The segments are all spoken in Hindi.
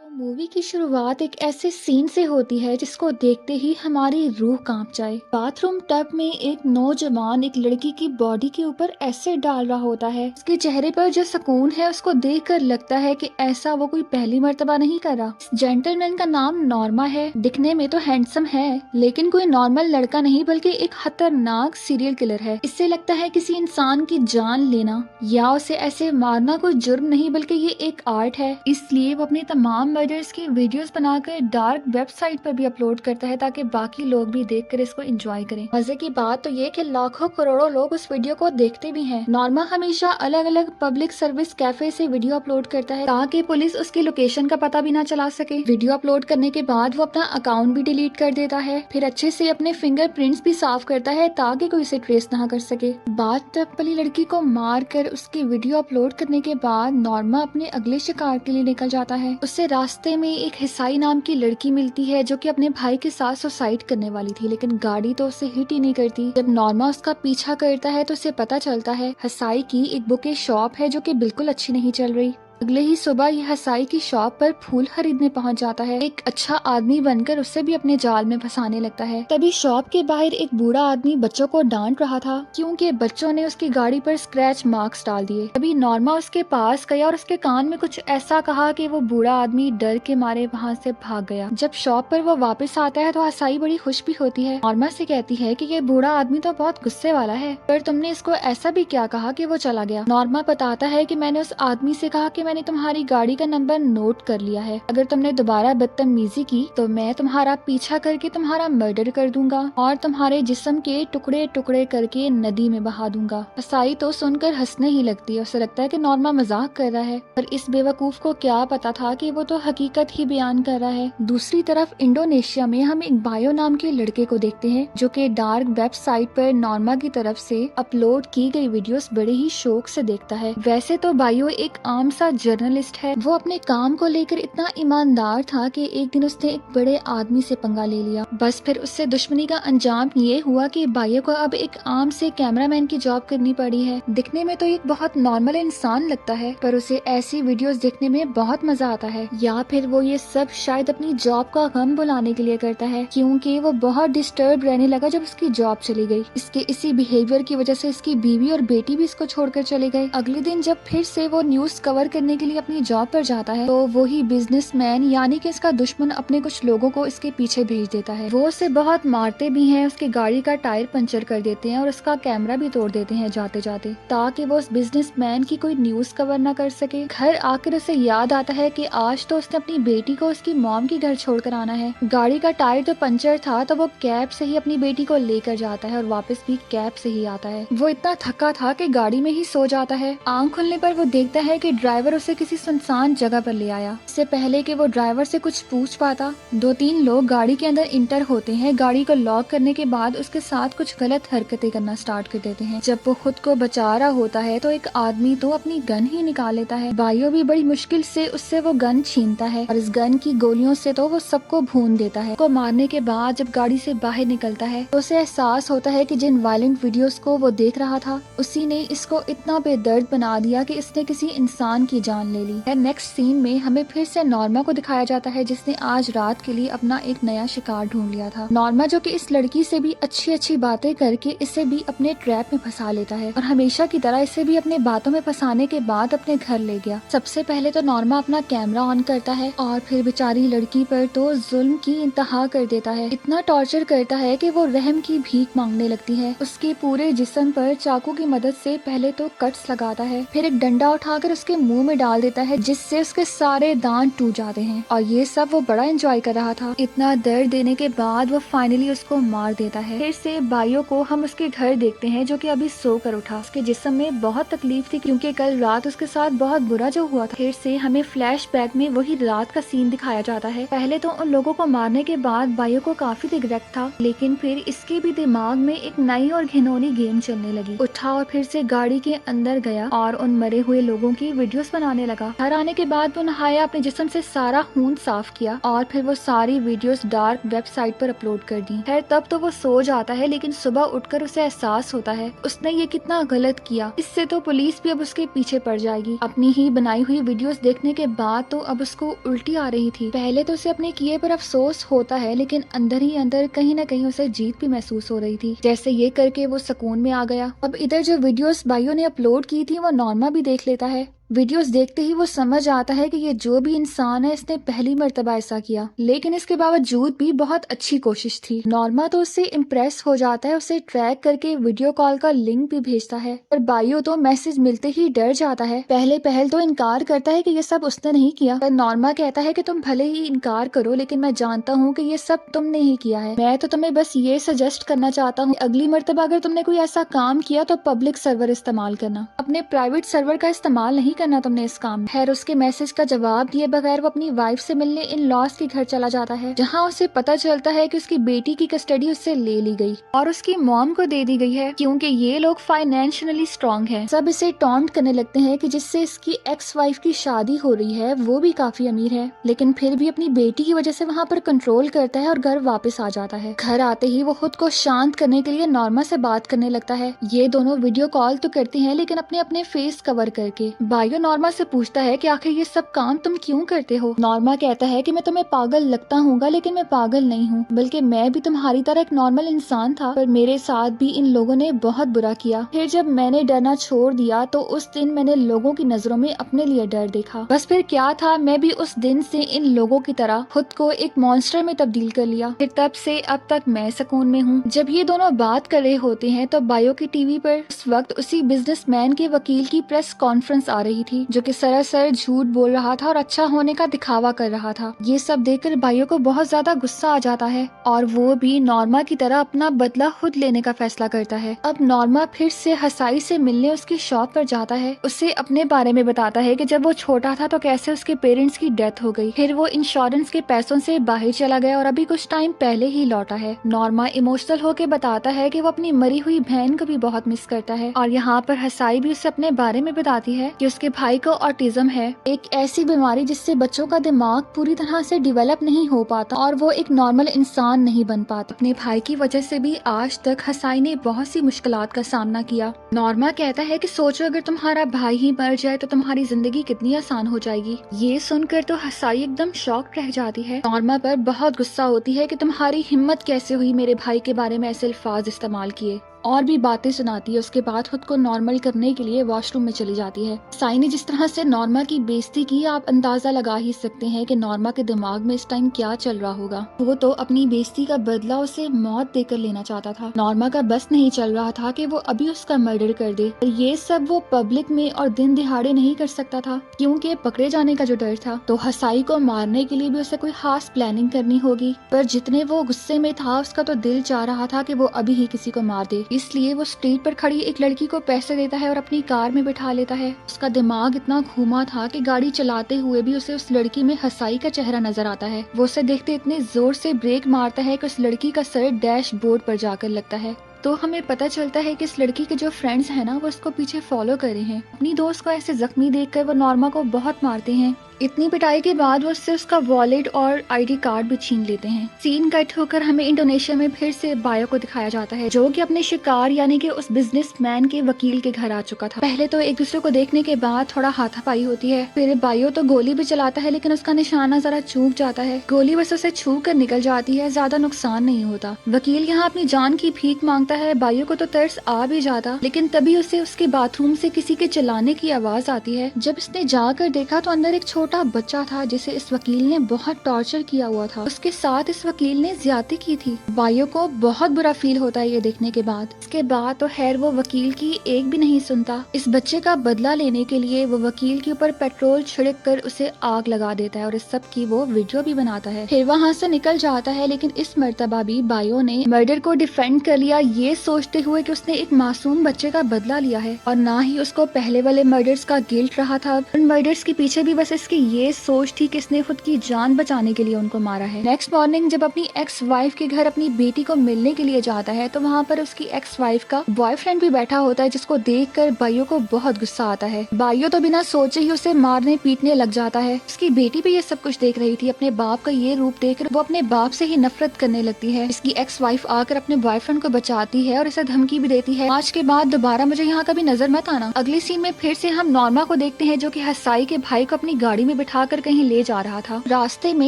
तो मूवी की शुरुआत एक ऐसे सीन से होती है जिसको देखते ही हमारी रूह कांप जाए। बाथरूम टब में एक नौजवान एक लड़की की बॉडी के ऊपर एसिड डाल रहा होता है। उसके चेहरे पर जो सुकून है उसको देखकर लगता है कि ऐसा वो कोई पहली मर्तबा नहीं कर रहा। इस जेंटलमैन का नाम नॉर्मा है। दिखने में तो हैंडसम है लेकिन कोई नॉर्मल लड़का नहीं बल्कि एक खतरनाक सीरियल किलर है। इससे लगता है किसी इंसान की जान लेना या उसे ऐसे मारना कोई जुर्म नहीं बल्कि ये एक आर्ट है। इसलिए वो अपनी तमाम मर्डर्स की वीडियोस बनाकर डार्क वेबसाइट पर भी अपलोड करता है ताकि बाकी लोग भी देखकर इसको एंजॉय करें। मजे की बात तो ये कि लाखों करोड़ों लोग उस वीडियो को देखते भी हैं। नॉर्मा हमेशा अलग अलग पब्लिक सर्विस कैफे से वीडियो अपलोड करता है ताकि पुलिस उसकी लोकेशन का पता भी ना चला सके। वीडियो अपलोड करने के बाद वो अपना अकाउंट भी डिलीट कर देता है, फिर अच्छे से अपने फिंगरप्रिंट्स भी साफ करता है ताकि कोई उसे ट्रेस ना कर सके। बात तब वाली लड़की को मार कर उसकी वीडियो अपलोड करने के बाद नॉर्मा अपने अगले शिकार के लिए निकल जाता है। उससे रास्ते में एक हिसाई नाम की लड़की मिलती है जो कि अपने भाई के साथ सुसाइड करने वाली थी, लेकिन गाड़ी तो उसे हिट ही नहीं करती। जब नॉर्मा उसका पीछा करता है तो उसे पता चलता है हिसाई की एक बुके शॉप है जो कि बिल्कुल अच्छी नहीं चल रही। अगले ही सुबह यह हसाई की शॉप पर फूल खरीदने पहुंच जाता है। एक अच्छा आदमी बनकर उससे भी अपने जाल में फंसाने लगता है। तभी शॉप के बाहर एक बूढ़ा आदमी बच्चों को डांट रहा था क्योंकि बच्चों ने उसकी गाड़ी पर स्क्रैच मार्क्स डाल दिए। तभी नॉर्मा उसके पास गया और उसके कान में कुछ ऐसा कहा कि वो बूढ़ा आदमी डर के मारे वहाँ से भाग गया। जब शॉप पर वो वापस आता है तो हसाई बड़ी खुश भी होती है। नॉर्मा से कहती है कि ये बूढ़ा आदमी तो बहुत गुस्से वाला है, पर तुमने इसको ऐसा भी क्या कहा कि वो चला गया। नॉर्मा बताता है कि मैंने उस आदमी से कहा कि मैंने तुम्हारी गाड़ी का नंबर नोट कर लिया है, अगर तुमने दोबारा बदतमीजी की तो मैं तुम्हारा पीछा करके तुम्हारा मर्डर कर दूंगा और तुम्हारे जिस्म के टुकड़े टुकड़े करके नदी में बहा दूंगा। हसाई तो सुनकर हंसने ही लगती है। उसे लगता है कि नॉर्मा मजाक कर रहा है, पर इस बेवकूफ को क्या पता था कि वो तो हकीकत ही बयान कर रहा है। दूसरी तरफ इंडोनेशिया में हम एक बायो नाम के लड़के को देखते हैं जो कि डार्क वेबसाइट पर नॉर्मा की तरफ से अपलोड की गई वीडियोस बड़े ही शौक से देखता है। वैसे तो बायो एक आम सा जर्नलिस्ट है। वो अपने काम को लेकर इतना ईमानदार था कि एक दिन उसने एक बड़े आदमी से पंगा ले लिया। बस फिर उससे दुश्मनी का अंजाम ये हुआ कि बायो को अब एक आम से कैमरामैन की जॉब करनी पड़ी है। दिखने में तो एक बहुत नॉर्मल इंसान लगता है, पर उसे ऐसी वीडियोस देखने में बहुत मजा आता है। या फिर वो ये सब शायद अपनी जॉब का गम बुलाने के लिए करता है क्योंकि वो बहुत डिस्टर्ब रहने लगा जब उसकी जॉब चली गई। इसके इसी बिहेवियर की वजह से इसकी बीवी और बेटी भी इसको छोड़कर चले गए। अगले दिन जब फिर से वो न्यूज कवर करने के लिए अपनी जॉब पर जाता है तो वही बिजनेसमैन यानी कि इसका दुश्मन अपने कुछ लोगों को इसके पीछे भेज देता है। वो उसे बहुत मारते भी हैं, उसकी गाड़ी का टायर पंचर कर देते हैं और उसका कैमरा भी तोड़ देते हैं जाते जाते, ताकि वो उस बिजनेसमैन की कोई न्यूज कवर ना कर सके। घर आकर उसे याद आता है कि आज तो उसने अपनी बेटी को उसकी मॉम की घर छोड़कर आना है। गाड़ी का टायर तो पंचर था तो वो कैब से ही अपनी बेटी को लेकर जाता है और वापस भी कैब से ही आता है। वो इतना थका था कि गाड़ी में ही सो जाता है। आंख खुलने पर वो देखता है कि ड्राइवर उसे किसी सुनसान जगह पर ले आया। इससे पहले कि वो ड्राइवर से कुछ पूछ पाता, 2-3 लोग गाड़ी के अंदर इंटर होते हैं। गाड़ी को लॉक करने के बाद उसके साथ कुछ गलत हरकतें करना स्टार्ट कर देते हैं। जब वो खुद को बचा रहा होता है तो एक आदमी तो अपनी गन ही निकाल लेता है। बायो भी बड़ी मुश्किल से उससे वो गन छीनता है और इस गन की गोलियों से तो वो सबको भून देता है। को मारने के बाद जब गाड़ी से बाहर निकलता है तो उसे एहसास होता है कि जिन वायलेंट वीडियोस को वो देख रहा था उसी ने इसको इतना बेदर्द बना दिया कि इसने किसी इंसान की जान ले ली है। नेक्स्ट सीन में हमें फिर से नॉर्मा को दिखाया जाता है जिसने आज रात के लिए अपना एक नया शिकार ढूंढ लिया था। नॉर्मा जो कि इस लड़की से भी अच्छी अच्छी बातें करके इसे भी अपने ट्रैप में फंसा लेता है और हमेशा की तरह इसे भी अपने बातों में फंसाने के बाद अपने घर ले गया। सबसे पहले तो नॉर्मा अपना कैमरा ऑन करता है और फिर बेचारी लड़की पर तो जुल्म की इंतहा कर देता है। इतना टॉर्चर करता है कि वो रहम की भीख मांगने लगती है। उसके पूरे जिस्म पर चाकू की मदद से पहले तो कट्स लगाता है, फिर एक डंडा उठाकर उसके मुंह में डाल देता है जिससे उसके सारे दांत टूट जाते हैं। और ये सब वो बड़ा एंजॉय कर रहा था। इतना दर्द देने के बाद वो फाइनली उसको मार देता है। फिर से बायो को हम उसके घर देखते हैं जो कि अभी सो कर उठा। उसके जिस्म में बहुत तकलीफ थी क्योंकि कल रात उसके साथ बहुत बुरा जो हुआ था। फिर से हमें फ्लैशबैक में वही रात का सीन दिखाया जाता है। पहले तो उन लोगों को मारने के बाद बायो को काफी रिग्रेट था, लेकिन फिर इसके भी दिमाग में एक नई और घिनौनी गेम चलने लगी। उठा और फिर से गाड़ी के अंदर गया और उन मरे हुए लोगों की वीडियोस बनाने लगा। घर आने के बाद वो नहाया, अपने जिस्म से सारा खून साफ किया और फिर वो सारी वीडियोस डार्क वेबसाइट पर अपलोड कर दी। खैर तब तो वो सो जाता है, लेकिन सुबह उठकर उसे एहसास होता है उसने ये कितना गलत किया। इससे तो पुलिस भी अब उसके पीछे पड़ जाएगी। अपनी ही बनाई हुई वीडियोस देखने के बाद तो अब उसको उल्टी आ रही थी। पहले तो उसे अपने किए पर अफसोस होता है, लेकिन अंदर ही अंदर कहीं न कहीं उसे जीत भी महसूस हो रही थी। जैसे ये करके वो सुकून में आ गया। अब इधर जो वीडियोस भाइयों ने अपलोड की थी वो नॉर्मा भी देख लेता है। वीडियोस देखते ही वो समझ आता है कि ये जो भी इंसान है इसने पहली मर्तबा ऐसा किया, लेकिन इसके बावजूद भी बहुत अच्छी कोशिश थी। नॉर्मा तो उससे इम्प्रेस हो जाता है, उसे ट्रैक करके वीडियो कॉल का लिंक भी भेजता है। पर बायो तो मैसेज मिलते ही डर जाता है। पहल तो इनकार करता है कि ये सब उसने नहीं किया, पर नॉर्मा कहता है कि तुम भले ही इनकार करो, लेकिन मैं जानता हूँ कि ये सब तुमने ही किया है। मैं तो तुम्हें बस ये सजेस्ट करना चाहता हूँ, अगली मर्तबा अगर तुमने कोई ऐसा काम किया तो पब्लिक सर्वर इस्तेमाल करना, अपने प्राइवेट सर्वर का इस्तेमाल नहीं करना तुमने इस काम। खैर उसके मैसेज का जवाब दिए बगैर वो अपनी वाइफ से मिलने इन लॉस के घर चला जाता है, जहाँ उसे पता चलता है कि उसकी बेटी की कस्टडी उससे ले ली गई और उसकी मॉम को दे दी गई है, क्योंकि ये लोग फाइनेंशियली स्ट्रांग हैं। सब इसे टॉन्ट करने लगते हैं कि जिससे इसकी एक्स वाइफ की शादी हो रही है वो भी काफी अमीर है, लेकिन फिर भी अपनी बेटी की वजह से वहाँ पर कंट्रोल करता है और घर वापस आ जाता है। घर आते ही वो खुद को शांत करने के लिए नॉर्मा से बात करने लगता है। ये दोनों वीडियो कॉल तो करते हैं, लेकिन अपने अपने फेस कवर करके। बायो नॉर्मा से पूछता है कि आखिर ये सब काम तुम क्यों करते हो। नॉर्मा कहता है कि मैं तुम्हें पागल लगता हूँगा, लेकिन मैं पागल नहीं हूँ, बल्कि मैं भी तुम्हारी तरह एक नॉर्मल इंसान था, पर मेरे साथ भी इन लोगों ने बहुत बुरा किया। फिर जब मैंने डरना छोड़ दिया तो उस दिन मैंने लोगों की नजरों में अपने लिए डर देखा। बस फिर क्या था, मैं भी उस दिन से इन लोगों की तरह खुद को एक मॉन्स्टर में तब्दील कर लिया। फिर तब से अब तक मैं सुकून में हूँ। जब ये दोनों बात कर रहे होते हैं तो बायो की टीवी पर उस वक्त उसी बिजनेसमैन के वकील की प्रेस कॉन्फ्रेंस आ रही थी, जो कि सरासर झूठ बोल रहा था और अच्छा होने का दिखावा कर रहा था। ये सब देखकर बायो को बहुत ज्यादा गुस्सा आ जाता है और वो भी नॉर्मा की तरह अपना बदला खुद लेने का फैसला करता है। अब नॉर्मा फिर से हसाई से मिलने उसकी शॉप पर जाता है, उससे अपने बारे में बताता है कि जब वो छोटा था तो कैसे उसके पेरेंट्स की डेथ हो गई, फिर वो इंश्योरेंस के पैसों से बाहर चला गया और अभी कुछ टाइम पहले ही लौटा है। नॉर्मा इमोशनल होकर बताता है कि वो अपनी मरी हुई बहन को भी बहुत मिस करता है और यहाँ पर हसाई भी उसे अपने बारे में बताती है कि उसके भाई को ऑटिज्म है, एक ऐसी बीमारी जिससे बच्चों का दिमाग पूरी तरह से डेवलप नहीं हो पाता और वो एक नॉर्मल इंसान नहीं बन पाता। अपने भाई की वजह से भी आज तक हसाई ने बहुत सी मुश्किलात का सामना किया। नॉर्मा कहता है कि सोचो अगर तुम्हारा भाई ही मर जाए तो तुम्हारी जिंदगी कितनी आसान हो जाएगी। ये सुनकर तो हसाई एकदम शॉक रह जाती है। नॉर्मा पर बहुत गुस्सा होती है कि तुम्हारी हिम्मत कैसे हुई मेरे भाई के बारे में ऐसे अल्फाज इस्तेमाल किए, और भी बातें सुनाती है। उसके बाद खुद को नॉर्मल करने के लिए वॉशरूम में चली जाती है। साई ने जिस तरह से नॉर्मा की बेइज्जती की, आप अंदाजा लगा ही सकते हैं कि नॉर्मा के दिमाग में इस टाइम क्या चल रहा होगा। वो तो अपनी बेइज्जती का बदला उसे मौत देकर लेना चाहता था। नॉर्मा का बस नहीं चल रहा था कि वो अभी उसका मर्डर कर दे, और ये सब वो पब्लिक में और दिन दिहाड़े नहीं कर सकता था, क्योंकि पकड़े जाने का जो डर था। तो हसाई को मारने के लिए भी उसे कोई खास प्लानिंग करनी होगी, पर जितने वो गुस्से में था उसका तो दिल चाह रहा था कि वो अभी ही किसी को मार दे। इसलिए वो स्ट्रीट पर खड़ी एक लड़की को पैसे देता है और अपनी कार में बिठा लेता है। उसका दिमाग इतना घूमा था कि गाड़ी चलाते हुए भी उसे उस लड़की में हसाई का चेहरा नजर आता है। वो उसे देखते इतने जोर से ब्रेक मारता है कि उस लड़की का सर डैशबोर्ड पर जाकर लगता है। तो हमें पता चलता है कि इस लड़की के जो फ्रेंड्स हैं ना, वो उसको पीछे फॉलो कर रहे हैं। अपनी दोस्त को ऐसे जख्मी देखकर वो नॉर्मा को बहुत मारते हैं। इतनी पिटाई के बाद वो उससे उसका वॉलेट और आईडी कार्ड भी छीन लेते हैं। सीन कट होकर हमें इंडोनेशिया में फिर से बायो को दिखाया जाता है, जो कि अपने शिकार यानी कि उस बिजनेसमैन के वकील के घर आ चुका था। पहले तो एक दूसरे को देखने के बाद थोड़ा हाथापाई होती है, फिर बायो तो गोली भी चलाता है, लेकिन उसका निशाना जरा चूक जाता है। गोली बस उसे छू कर निकल जाती है, ज्यादा नुकसान नहीं होता। वकील यहाँ अपनी जान की भीख मांगता है। बायो को तो तरस आ भी जाता, लेकिन तभी उसे उसके बाथरूम से किसी के चिल्लाने की आवाज आती है। जब उसने जाकर देखा तो अंदर एक छोटा बच्चा था जिसे इस वकील ने बहुत टॉर्चर किया हुआ था। उसके साथ इस वकील ने ज्यादती की थी। बायो को बहुत बुरा फील होता है ये देखने के बाद। इसके बाद तो खैर वो वकील की एक भी नहीं सुनता। इस बच्चे का बदला लेने के लिए वो वकील के ऊपर पेट्रोल छिड़क कर उसे आग लगा देता है और इस सब की वो वीडियो भी बनाता है। फिर वहाँ से निकल जाता है, लेकिन इस मर्तबा भी बायो ने मर्डर को डिफेंड कर लिया, ये सोचते हुए कि उसने एक मासूम बच्चे का बदला लिया है और ना ही उसको पहले वाले मर्डर्स का गिल्ट रहा था। उन मर्डर्स के पीछे भी बस इसकी ये सोच थी कि इसने खुद की जान बचाने के लिए उनको मारा है। नेक्स्ट मॉर्निंग जब अपनी एक्स वाइफ के घर अपनी बेटी को मिलने के लिए जाता है तो वहाँ पर उसकी एक्स वाइफ का बॉयफ्रेंड भी बैठा होता है, जिसको देखकर बाइयो को बहुत गुस्सा आता है। बाइयो तो बिना सोचे ही उसे मारने पीटने लग जाता है। उसकी बेटी भी ये सब कुछ देख रही थी। अपने बाप का ये रूप देखकर वो अपने बाप से ही नफरत करने लगती है। इसकी एक्स वाइफ आकर अपने बॉयफ्रेंड को बचाती है और इसे धमकी भी देती है, आज के बाद दोबारा मुझे यहाँ कभी नजर मत आना। अगले सीन में फिर से हम नॉर्मा को देखते हैं, जो कि हसाई के भाई को अपनी गाड़ी में बिठाकर कहीं ले जा रहा था। रास्ते में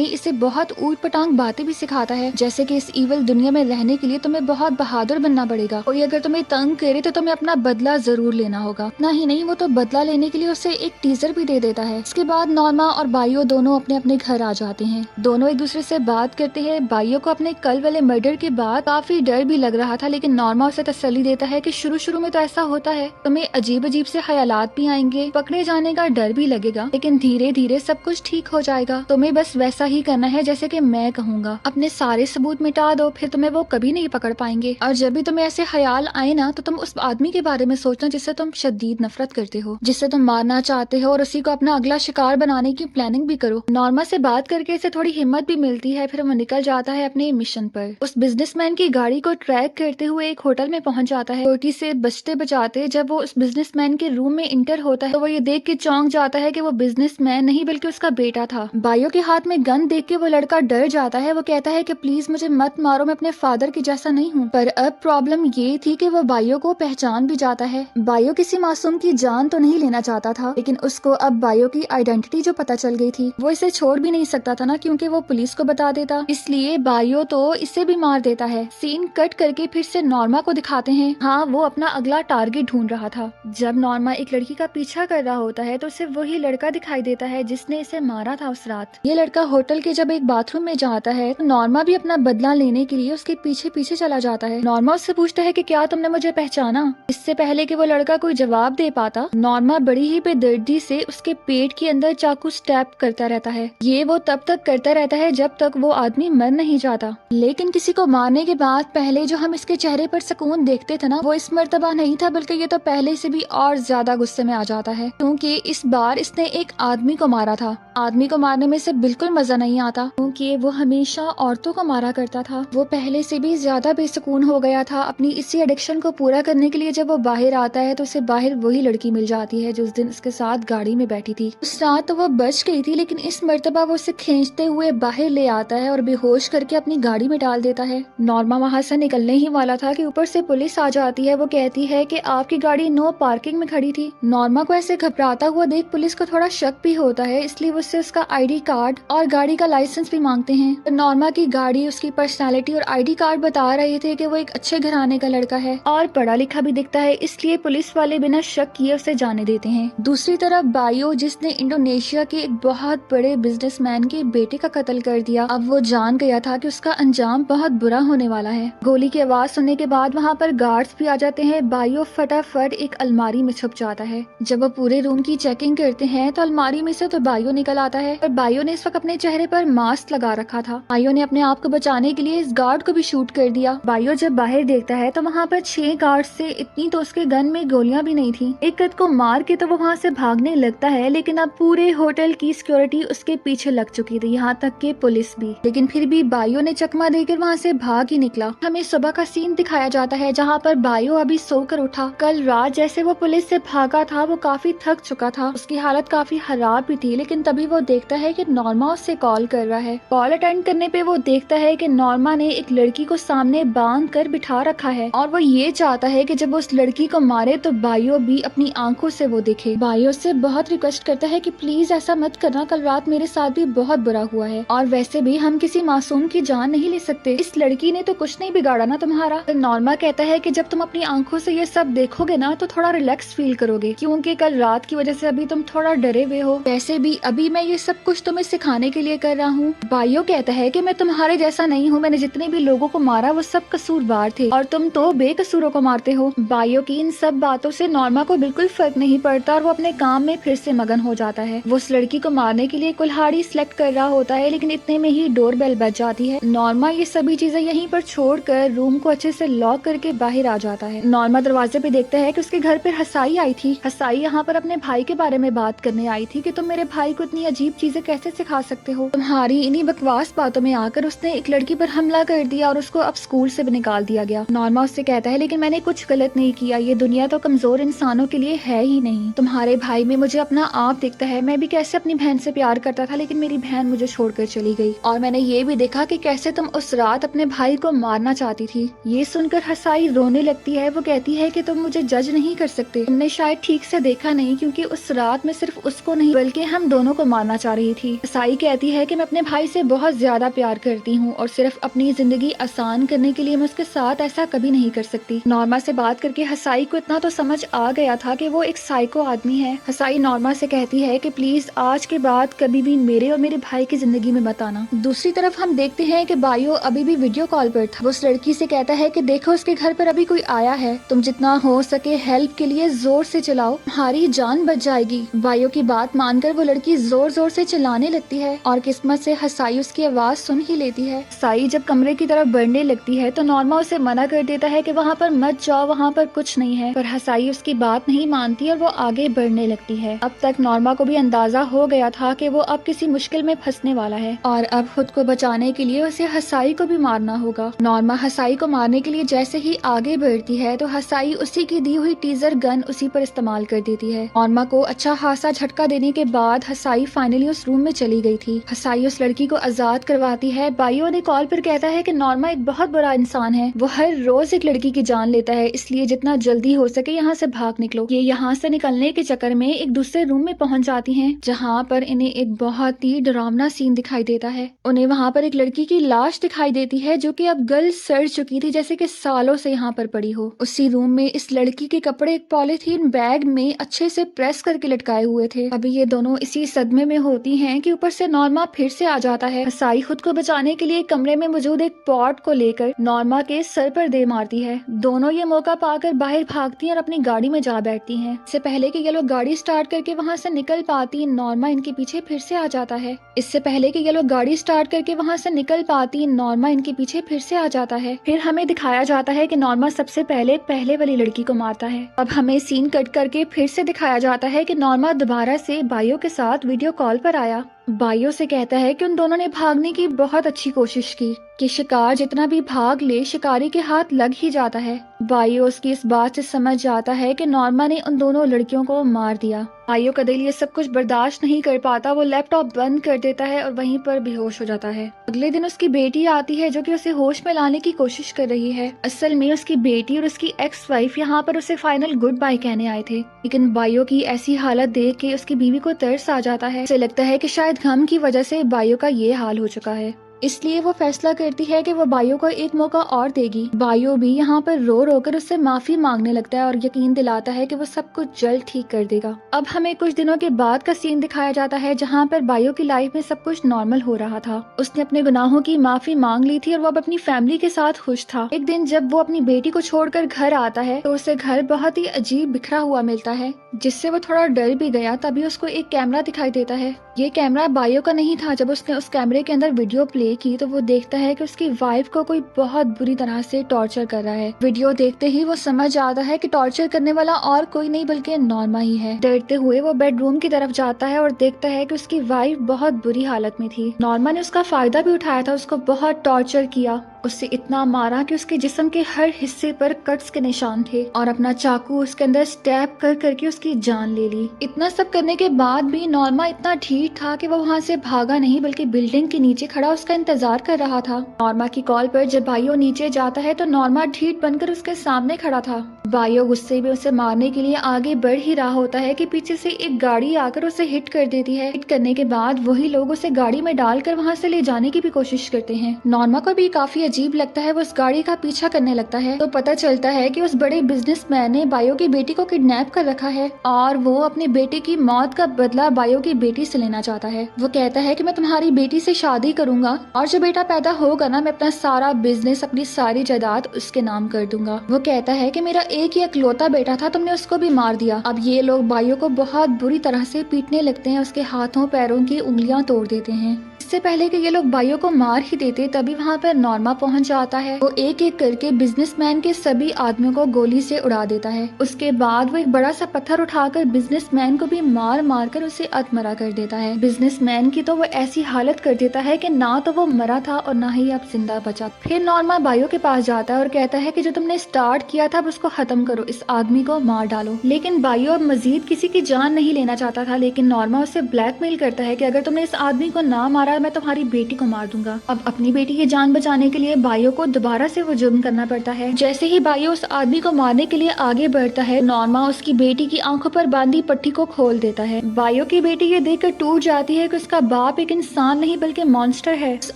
इसे बहुत ऊट पटांग बातें भी सिखाता है, जैसे कि इस इवल दुनिया में रहने के लिए तुम्हें बहुत बहादुर बनना पड़ेगा। कोई अगर तुम्हें तंग करे तो तुम्हें अपना बदला जरूर लेना होगा। ना ही नहीं, वो तो बदला लेने के लिए उसे एक टीजर भी दे देता है। इसके बाद नॉर्मा और बाइयो दोनों अपने अपने घर आ जाते हैं। दोनों एक दूसरे से बात करते हैं। बाइयो को अपने कल वाले मर्डर के बाद काफी डर भी लग रहा था, लेकिन नॉर्मा उसे तसल्ली देता है कि शुरू में तो ऐसा होता है, तुम्हें अजीब अजीब से ख्यालात भी आएंगे, पकड़े जाने का डर भी लगेगा, लेकिन धीरे धीरे सब कुछ ठीक हो जाएगा। तुम्हें बस वैसा ही करना है जैसे कि मैं कहूँगा। अपने सारे सबूत मिटा दो, फिर तुम्हें वो कभी नहीं पकड़ पाएंगे। और जब भी तुम्हें ऐसे ख्याल आए ना, तो तुम उस आदमी के बारे में सोचना जिससे तुम शदीद नफरत करते हो, जिससे तुम मारना चाहते हो, और उसी को अपना अगला शिकार बनाने की प्लानिंग भी करो। नॉर्मा से बात करके इसे थोड़ी हिम्मत भी मिलती है। फिर वो निकल जाता है अपने मिशन पर। उस बिजनेसमैन की गाड़ी को ट्रैक करते हुए एक होटल में पहुंच जाता है। चोटी से बचते बचाते जब वो उस बिजनेसमैन के रूम में इंटर होता है तो वो ये देख के चौंक जाता है कि वो बिजनेसमैन नहीं बल्कि उसका बेटा था। बाइयो के हाथ में गन देख के वो लड़का डर जाता है। वो कहता है कि प्लीज मुझे मत मारो, मैं अपने फादर की जैसा नहीं हूँ। पर अब प्रॉब्लम ये थी कि वो बाइयो को पहचान भी जाता है। बाइयो किसी मासूम की जान तो नहीं लेना चाहता था, लेकिन उसको अब बाइयो की आइडेंटिटी जो पता चल गई थी, वो इसे छोड़ भी नहीं सकता था ना, क्योंकि वो पुलिस को बता देता। इसलिए बाइयो तो इसे भी मार देता है। सीन कट करके फिर से नॉर्मा को दिखाते हैं। हाँ, वो अपना अगला टारगेट ढूंढ रहा था। जब नॉर्मा एक लड़की का पीछा कर रहा होता है तो उसे वही लड़का दिखाई देता है जिसने इसे मारा था उस रात। ये लड़का होटल के जब एक बाथरूम में जाता है तो नॉर्मा भी अपना बदला लेने के लिए उसके पीछे पीछे चला जाता है। नॉर्मा उससे पूछता है कि क्या तुमने मुझे पहचाना। इससे पहले कि वो लड़का कोई जवाब दे पाता, नॉर्मा बड़ी ही बेदर्दी से उसके पेट के अंदर चाकू स्टैब करता रहता है। ये वो तब तक करता रहता है जब तक वो आदमी मर नहीं जाता। लेकिन किसी को मारने के बाद पहले जो हम इसके चेहरे पर सुकून देखते थे ना, वो इस मर्तबा नहीं था, बल्कि ये तो पहले से भी और ज्यादा गुस्से में आ जाता है, क्योंकि इस बार इसने एक आदमी को मारा था। आदमी को मारने में से बिल्कुल मजा नहीं आता, क्योंकि वो हमेशा औरतों को मारा करता था। वो पहले से भी ज्यादा बेसुकून हो गया था। अपनी इसी एडिक्शन को पूरा करने के लिए जब वो बाहर आता है तो उसे बाहर वही लड़की मिल जाती है जो उस दिन उसके साथ गाड़ी में बैठी थी। उस रात तो वो बच गई थी, लेकिन इस मर्तबा वो उसे खींचते हुए बाहर ले आता है और बेहोश करके अपनी गाड़ी में डाल देता है। नॉर्मा वहाँ से निकलने ही वाला था कि ऊपर से पुलिस आ जाती है। वो कहती है कि आपकी गाड़ी नो पार्किंग में खड़ी थी। नॉर्मा को ऐसे घबराता हुआ देख पुलिस को थोड़ा शक भी होता है, इसलिए वो उससे उसका आईडी कार्ड और गाड़ी का लाइसेंस भी मांगते हैं। तो नॉर्मा की गाड़ी, उसकी पर्सनालिटी और आईडी कार्ड बता रहे थे कि वो एक अच्छे घराने का लड़का है और पढ़ा लिखा भी दिखता है, इसलिए पुलिस वाले बिना शक किए उसे जाने देते हैं। दूसरी तरफ बाइयो, जिसने इंडोनेशिया के एक बहुत बड़े बिजनेसमैन के बेटे का कत्ल कर दिया, अब वो जान गया था कि उसका अंजाम बहुत बुरा होने वाला है। गोली की आवाज सुनने के बाद वहाँ पर गार्ड्स भी आ जाते हैं। बाइयो फटाफट एक अलमारी में छुप जाता है। जब वो पूरे रूम की चेकिंग करते हैं तो अलमारी में से तो बाइयो निकल आता है, और बाइयो ने इस वक्त अपने चेहरे पर मास्क लगा रखा था। बाइयो ने अपने आप को बचाने के लिए इस गार्ड को भी शूट कर दिया। बाइयो जब बाहर देखता है तो वहाँ पर 6 गार्ड से इतनी तो उसके गन में गोलियां भी नहीं थी। एक कद को मार के तो वो वहाँ से भागने लगता है, लेकिन अब पूरे होटल की सिक्योरिटी उसके पीछे लग चुकी थी, यहाँ तक के पुलिस भी। लेकिन फिर भी बाइयो ने चकमा देकर वहाँ से भाग ही निकला। हमें सुबह का सीन दिखाया जाता है जहाँ पर बाइयो अभी सोकर उठा। कल रात जैसे वो पुलिस से भागा था, वो काफी थक चुका था, उसकी हालत काफी खराब भी थी, लेकिन तभी वो देखता है कि नॉर्मा उससे कॉल कर रहा है। कॉल अटेंड करने पे वो देखता है कि नॉर्मा ने एक लड़की को सामने बांध कर बिठा रखा है, और वो ये चाहता है कि जब वो उस लड़की को मारे तो बाइयो भी अपनी आंखों से वो देखे। बाइयो से बहुत रिक्वेस्ट करता है कि प्लीज ऐसा मत करना, कल रात मेरे साथ भी बहुत बुरा हुआ है, और वैसे भी हम किसी मासूम की जान नहीं ले सकते। इस लड़की ने तो कुछ नहीं बिगाड़ा ना तुम्हारा। तो नॉर्मा कहता है कि जब तुम अपनी आंखों से ये सब देखोगे ना तो थोड़ा रिलैक्स फील करोगे, क्योंकि कल रात की वजह से अभी तुम थोड़ा डरे हुए हो। वैसे भी अभी मैं ये सब कुछ तुम्हें सिखाने के लिए कर रहा हूँ। बाइयो कहता है कि मैं तुम्हारे जैसा नहीं हूँ, मैंने जितने भी लोगों को मारा वो सब कसूरवार थे, और तुम तो बेकसूरों को मारते हो। बाइयो की इन सब बातों से नॉर्मा को बिल्कुल फर्क नहीं पड़ता और वो अपने काम में फिर से मगन हो जाता है। वो उस लड़की को मारने के लिए कुल्हाड़ी सिलेक्ट कर रहा होता है, लेकिन इतने में ही डोर बेल बज जाती है। नॉर्मा ये सभी चीजें यहीं पर छोड़कर रूम को अच्छे से लॉक करके बाहर आ जाता है। नॉर्मा दरवाजे पे देखता है कि उसके घर पर हसाई आई थी। हसाई यहाँ पर अपने भाई के बारे में बात करने आई थी कि तुम मेरे मेरे भाई को इतनी अजीब चीजें कैसे सिखा सकते हो? तुम्हारी इन्हीं बकवास बातों में आकर उसने एक लड़की पर हमला कर दिया और उसको अब स्कूल से भी निकाल दिया गया। नॉर्मा उससे कहता है लेकिन मैंने कुछ गलत नहीं किया, ये दुनिया तो कमजोर इंसानों के लिए है ही नहीं। तुम्हारे भाई में मुझे अपना आप दिखता है, मैं भी कैसे अपनी बहन से प्यार करता था लेकिन मेरी बहन मुझे छोड़कर चली गई, और मैंने ये भी देखा कि कैसे तुम उस रात अपने भाई को मारना चाहती थी। ये सुनकर हसाई रोने लगती है। वो कहती है कि तुम मुझे जज नहीं कर सकते, तुमने शायद ठीक से देखा नहीं, क्योंकि उस रात में सिर्फ उसको नहीं बल्कि हम दोनों को मारना चाह रही थी। हसाई कहती है कि मैं अपने भाई से बहुत ज्यादा प्यार करती हूँ और सिर्फ अपनी जिंदगी आसान करने के लिए मैं उसके साथ ऐसा कभी नहीं कर सकती। नॉर्मा से बात करके हसाई को इतना तो समझ आ गया था कि वो एक साइको आदमी है। हसाई नॉर्मा से कहती है कि प्लीज आज के बाद कभी भी मेरे और मेरे भाई की जिंदगी में मत आना। दूसरी तरफ हम देखते हैं कि बायो अभी भी वीडियो कॉल पर था। वो उस लड़की से कहता है कि देखो उसके घर पर अभी कोई आया है, तुम जितना हो सके हेल्प के लिए जोर से चलाओ, तुम्हारी जान बच जाएगी। बायो की बात मानकर वो लड़की जोर जोर से चिल्लाने लगती है और किस्मत से हसाई उसकी आवाज सुन ही लेती है। हसाई जब कमरे की तरफ बढ़ने लगती है तो नॉर्मा उसे मना कर देता है कि वहाँ पर मत जाओ, वहाँ पर कुछ नहीं है, पर हसाई उसकी बात नहीं मानती और वो आगे बढ़ने लगती है। अब तक नॉर्मा को भी अंदाजा हो गया था कि वो अब किसी मुश्किल में फंसने वाला है और अब खुद को बचाने के लिए उसे हसाई को भी मारना होगा। नॉर्मा हसाई को मारने के लिए जैसे ही आगे बढ़ती है तो हसाई उसी की दी हुई टीजर गन उसी पर इस्तेमाल कर देती है। नॉर्मा को अच्छा खासा झटका देने के बाद हसाई फाइनली उस रूम में चली गई थी। हसाई उस लड़की को आजाद करवाती है। बायो ने कॉल पर कहता है कि नॉर्मा एक बहुत बुरा इंसान है, वो हर रोज एक लड़की की जान लेता है, इसलिए जितना जल्दी हो सके यहाँ से भाग निकलो। ये यहाँ से निकलने के चक्कर में एक दूसरे रूम में पहुंच जाती हैं, जहाँ पर इन्हें एक बहुत ही डरावना सीन दिखाई देता है। उन्हें वहाँ पर एक लड़की की लाश दिखाई देती है जो कि अब गल सड़ चुकी थी, जैसे कि सालों से यहाँ पर पड़ी हो। उसी रूम में इस लड़की के कपड़े एक पॉलिथीन बैग में अच्छे से प्रेस करके लटकाए हुए थे। अभी ये दोनों इसी सदमे में होती हैं कि ऊपर से नॉर्मा फिर से आ जाता है। हसाई खुद को बचाने के लिए कमरे में मौजूद एक पॉट को लेकर नॉर्मा के सर पर दे मारती है। दोनों ये मौका पाकर बाहर भागती हैं और अपनी गाड़ी में जा बैठती हैं। इससे पहले कि ये लोग गाड़ी स्टार्ट करके वहाँ से निकल पाती, नॉर्मा इनके पीछे फिर से आ जाता है। इससे पहले कि ये लोग गाड़ी स्टार्ट करके वहाँ से निकल पाती, नॉर्मा इनके पीछे फिर से आ जाता है। फिर हमें दिखाया जाता है कि नॉर्मा सबसे पहले वाली लड़की को मारता है। अब हमें सीन कट करके फिर से दिखाया जाता है कि नॉर्मा दोबारा से बायो के साथ वीडियो कॉल पर आया। बायो से कहता है कि उन दोनों ने भागने की बहुत अच्छी कोशिश की कि शिकार जितना भी भाग ले शिकारी के हाथ लग ही जाता है। बायो उसकी इस बात से समझ जाता है कि नॉर्मा ने उन दोनों लड़कियों को मार दिया। बायो का दिल ये सब कुछ बर्दाश्त नहीं कर पाता, वो लैपटॉप बंद कर देता है और वहीं पर बेहोश हो जाता है। अगले दिन उसकी बेटी आती है जो कि उसे होश में लाने की कोशिश कर रही है। असल में उसकी बेटी और उसकी एक्स वाइफ यहाँ पर उसे फाइनल गुड बाय कहने आए थे, लेकिन बायो की ऐसी हालत देख के उसकी बीवी को तरस आ जाता है। उसे लगता है कि शायद गम की वजह से बायो का ये हाल हो चुका है, इसलिए वो फैसला करती है कि वो बायो को एक मौका और देगी। बायो भी यहाँ पर रो रो कर उससे माफी मांगने लगता है और यकीन दिलाता है कि वो सब कुछ जल्द ठीक कर देगा। अब हमें कुछ दिनों के बाद का सीन दिखाया जाता है जहाँ पर बायो की लाइफ में सब कुछ नॉर्मल हो रहा था। उसने अपने गुनाहों की माफी मांग ली थी और वो अब अपनी फैमिली के साथ खुश था। एक दिन जब वो अपनी बेटी को छोड़कर घर आता है तो उसे घर बहुत ही अजीब बिखरा हुआ मिलता है, जिससे वो थोड़ा डर भी गया। तभी उसको एक कैमरा दिखाई देता है। ये कैमरा बायो का नहीं था। जब उसने उस कैमरे के अंदर वीडियो प्ले की तो वो देखता है कि उसकी वाइफ को कोई बहुत बुरी तरह से टॉर्चर कर रहा है। वीडियो देखते ही वो समझ आता है कि टॉर्चर करने वाला और कोई नहीं बल्कि नॉर्मा ही है। डरते हुए वो बेडरूम की तरफ जाता है और देखता है कि उसकी वाइफ बहुत बुरी हालत में थी। नॉर्मा ने उसका फायदा भी उठाया था, उसको बहुत टॉर्चर किया, उससे इतना मारा कि उसके जिस्म के हर हिस्से पर कट्स के निशान थे और अपना चाकू उसके अंदर स्टैब कर करके उसकी जान ले ली। इतना सब करने के बाद भी नॉर्मा इतना ढीठ था कि वो वहाँ से भागा नहीं बल्कि बिल्डिंग के नीचे खड़ा उसका इंतजार कर रहा था। नॉर्मा की कॉल पर जब बायो नीचे जाता है तो नॉर्मा ढीठ बनकर उसके सामने खड़ा था। बायो गुस्से में उसे मारने के लिए आगे बढ़ ही रहा होता है कि पीछे से एक गाड़ी आकर उसे हिट कर देती है। हिट करने के बाद वही लोग उसे गाड़ी में डालकर वहाँ से ले जाने की भी कोशिश करते हैं। नॉर्मा को भी काफी अजीब लगता है, वो उस गाड़ी का पीछा करने लगता है तो पता चलता है कि उस बड़े बिजनेसमैन ने बायो की बेटी को किडनैप कर रखा है और वो अपने बेटे की मौत का बदला बायो की बेटी से लेना चाहता है। वो कहता है कि मैं तुम्हारी बेटी से शादी करूंगा और जो बेटा पैदा होगा ना, मैं अपना सारा बिजनेस, अपनी सारी जायदाद उसके नाम कर दूंगा। वो कहता है कि मेरा एक ही इकलौता बेटा था, तुमने उसको भी मार दिया। अब ये लोग बायो को बहुत बुरी तरह से पीटने लगते हैं, उसके हाथों पैरों की उंगलियां तोड़ देते हैं। इससे पहले कि ये लोग बायो को मार ही देते तभी वहाँ पर नॉर्मा पहुँच जाता है। वो एक एक करके बिजनेसमैन के सभी आदमियों को गोली से उड़ा देता है। उसके बाद वो एक बड़ा सा पत्थर उठाकर बिजनेसमैन को भी मार मार कर उसे अधमरा कर देता है। बिजनेसमैन की तो वो ऐसी हालत कर देता है कि ना तो वो मरा था और ना ही अब जिंदा बचा। फिर नॉर्मा बायो के पास जाता है और कहता है कि जो तुमने स्टार्ट किया था अब उसको खत्म करो, इस आदमी को मार डालो। लेकिन बायो अब मजीद किसी की जान नहीं लेना चाहता था, लेकिन नॉर्मा उसे ब्लैकमेल करता है कि अगर तुमने इस आदमी को ना मारा मैं तुम्हारी बेटी को मार दूंगा। अब अपनी बेटी की जान बचाने के लिए बायो को दोबारा से वो जुर्म करना पड़ता है। जैसे ही बायो उस आदमी को मारने के लिए आगे बढ़ता है, नॉर्मा उसकी बेटी की आंखों पर बांधी पट्टी को खोल देता है। बायो की बेटी ये देखकर टूट जाती है कि उसका बाप एक इंसान नहीं बल्कि मॉन्स्टर है। उस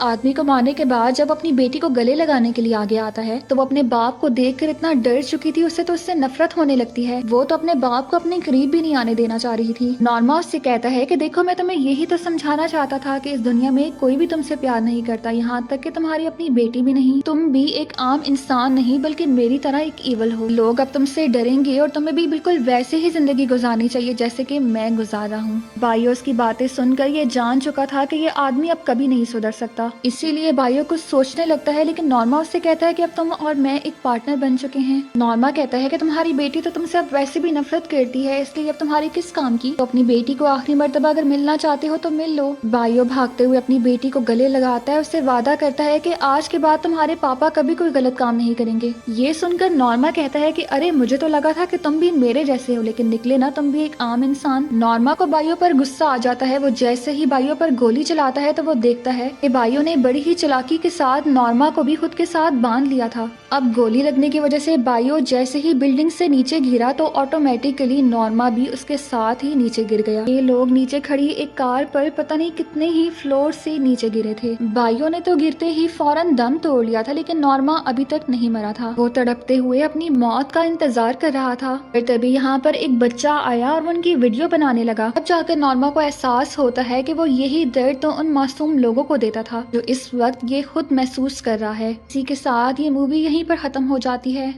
आदमी को मारने के बाद जब अपनी बेटी को गले लगाने के लिए आगे आता है तो वो अपने बाप को देखकर इतना डर चुकी थी, उसे तो उससे नफरत होने लगती है। वो तो अपने बाप को अपने करीब भी नहीं आने देना चाह रही थी। नॉर्मा उससे कहता है कि देखो मैं तुम्हें यही तो समझाना चाहता था कि इस दुनिया में कोई भी तुमसे प्यार नहीं करता, यहाँ तक कि तुम्हारी अपनी बेटी भी नहीं। तुम भी एक आम इंसान नहीं बल्कि मेरी तरह एक ईवल हो। लोग अब तुमसे डरेंगे और तुम्हें भी बिल्कुल वैसे ही जिंदगी गुजारनी चाहिए जैसे कि मैं गुजार रहा हूँ। बायो की बातें सुनकर ये जान चुका था कि ये आदमी अब कभी नहीं सुधर सकता, इसीलिए बायो कुछ सोचने लगता है। लेकिन नॉर्मा उससे कहता है कि अब तुम और मैं एक पार्टनर बन चुके हैं। नॉर्मा कहता है कि तुम्हारी बेटी तो तुमसे अब वैसे भी नफरत करती है, इसलिए अब तुम्हारी किस काम की। तो अपनी बेटी को आखिरी मर्तबा अगर मिलना चाहते हो तो मिल लो। बायो भागते हुए अपनी बेटी को गले लगाता है, उससे वादा करता है कि आज के बाद तुम्हारे पापा कभी कोई गलत काम नहीं करेंगे। ये सुनकर नॉर्मा कहता है कि अरे मुझे तो लगा था कि तुम भी मेरे जैसे हो, लेकिन निकले ना तुम भी एक आम इंसान। नॉर्मा को बायो पर गुस्सा आ जाता है। वो जैसे ही बायो पर गोली चलाता है तो वो देखता है कि बायो ने बड़ी ही चालाकी के साथ नॉर्मा को भी खुद के साथ बांध लिया था। अब गोली लगने की वजह से बायो जैसे ही बिल्डिंग से नीचे गिरा तो ऑटोमेटिकली नॉर्मा भी उसके साथ ही नीचे गिर गया। ये लोग नीचे खड़ी एक कार पर पता नहीं कितने ही फ्लोर से नीचे गिरे थे। बायो ने तो गिरते ही फौरन दम तोड़ लिया था, लेकिन नॉर्मा अभी तक नहीं मरा था। वो तड़पते हुए अपनी मौत का इंतजार कर रहा था। फिर तभी यहाँ पर एक बच्चा आया और वो उनकी वीडियो बनाने लगा। अब जाकर नॉर्मा को एहसास होता है कि वो यही दर्द तो उन मासूम लोगों को देता था जो इस वक्त ये खुद महसूस कर रहा है। इसी के साथ ये मूवी यहीं पर खत्म हो जाती है।